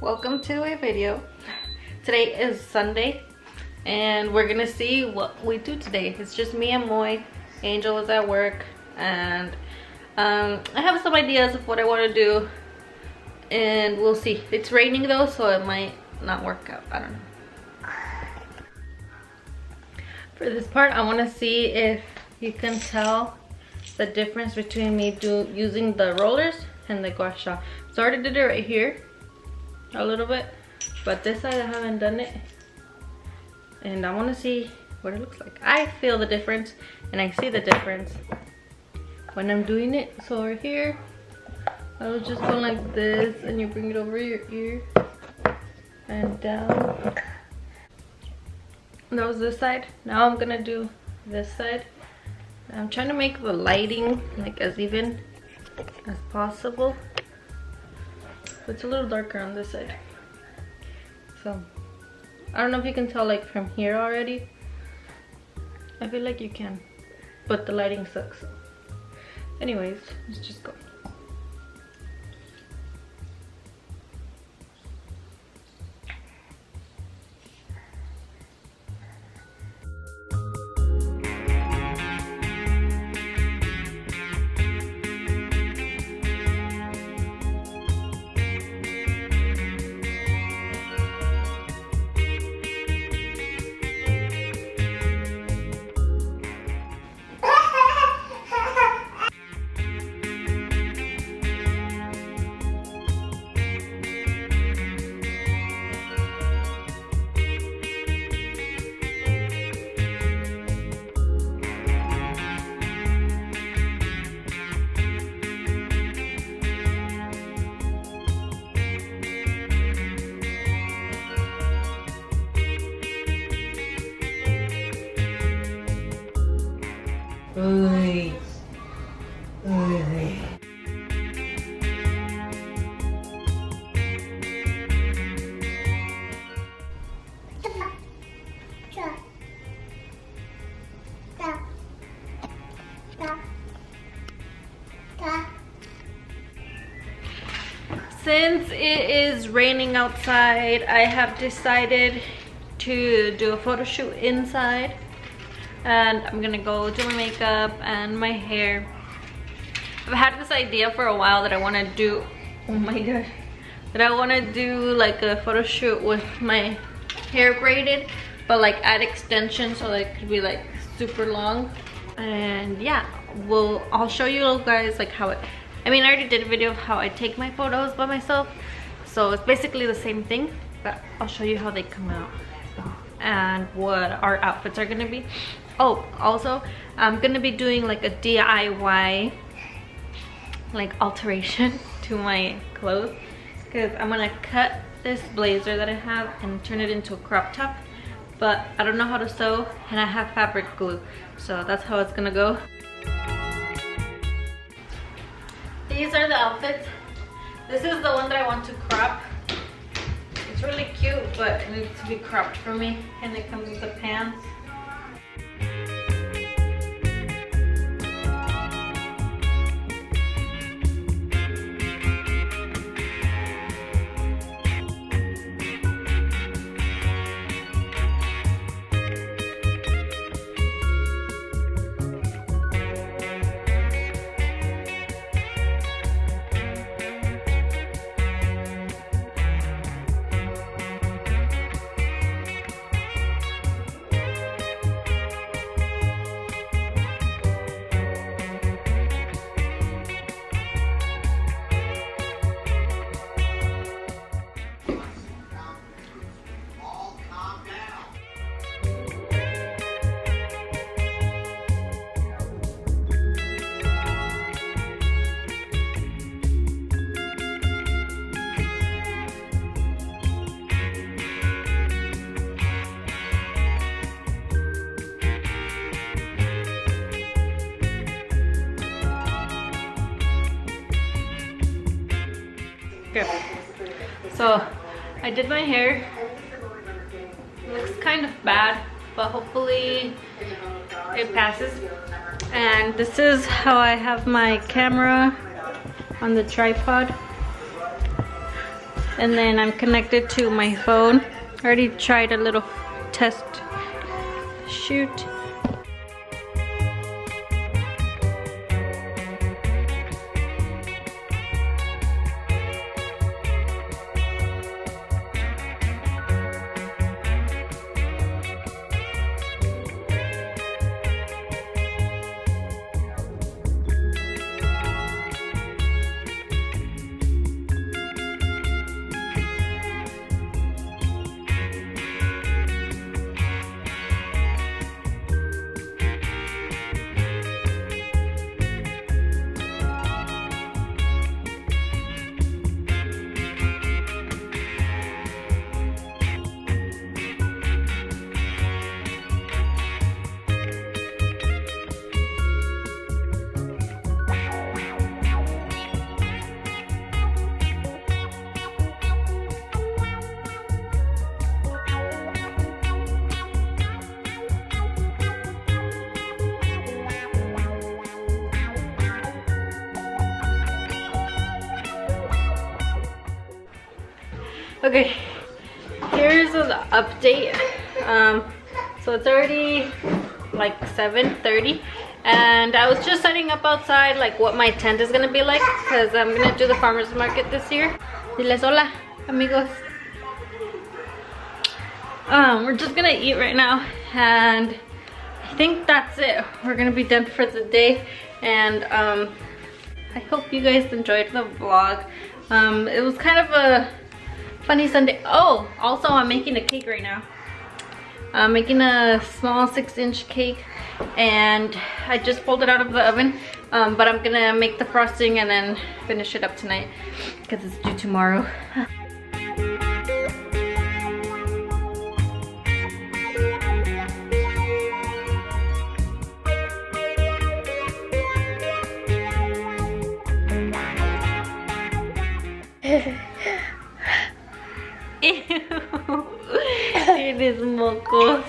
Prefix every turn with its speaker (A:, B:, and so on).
A: welcome to a video. Today is Sunday and we're gonna see what we do today. It's just me and Moy. Angel is at work and I have some ideas of what I want to do and we'll see. It's raining though, so it might not work out. I don't know. For this part, I want to see if you can tell the difference between me using the rollers and the gua sha. So I already did it right here a little bit, but this side I haven't done it, and I want to see what it looks like. I feel the difference and I see the difference when I'm doing it. So right here I was just going like this and you bring it over your ear and down. That was this side. Now I'm gonna do this side. I'm trying to make the lighting like as even as possible. It's a little darker on this side. So I don't know if you can tell like from here already. I feel like you can, but the lighting sucks. Anyways, let's just go.
B: Uy. Uy.
A: Since it is raining outside, I have decided to do a photo shoot inside. And I'm gonna go do my makeup and my hair. I've had this idea for a while that I want to do, oh my god, that I want to do like a photo shoot with my hair braided, but like add extensions so that it could be like super long. And yeah, I'll show you guys like how it, I mean I already did a video of how I take my photos by myself, so it's basically the same thing, but I'll show you how they come out and what our outfits are gonna be. Oh, also I'm gonna be doing like a DIY like alteration to my clothes, because I'm gonna cut this blazer that I have and turn it into a crop top, but I don't know how to sew and I have fabric glue, so that's how it's gonna go. These are the outfits. This is the one that I want to crop. It's really cute, but it needs to be cropped for me, and it comes with the pants. Good. So I did my hair. It looks kind of bad, but hopefully it passes. And this is how I have my camera on the tripod. And then I'm connected to my phone. I already tried a little test shoot. Okay, here's an update. So it's already like 7:30, and I was just setting up outside like what my tent is gonna be like, because I'm gonna do the farmers market this year. Diles hola, amigos. We're just gonna eat right now, and I think that's it. We're gonna be done for the day, and I hope you guys enjoyed the vlog. It was kind of a funny Sunday. Oh, also I'm making a cake right now. I'm making a small 6-inch cake, and I just pulled it out of the oven. But I'm gonna make the frosting and then finish it up tonight because it's due tomorrow. Ew. It is mocos.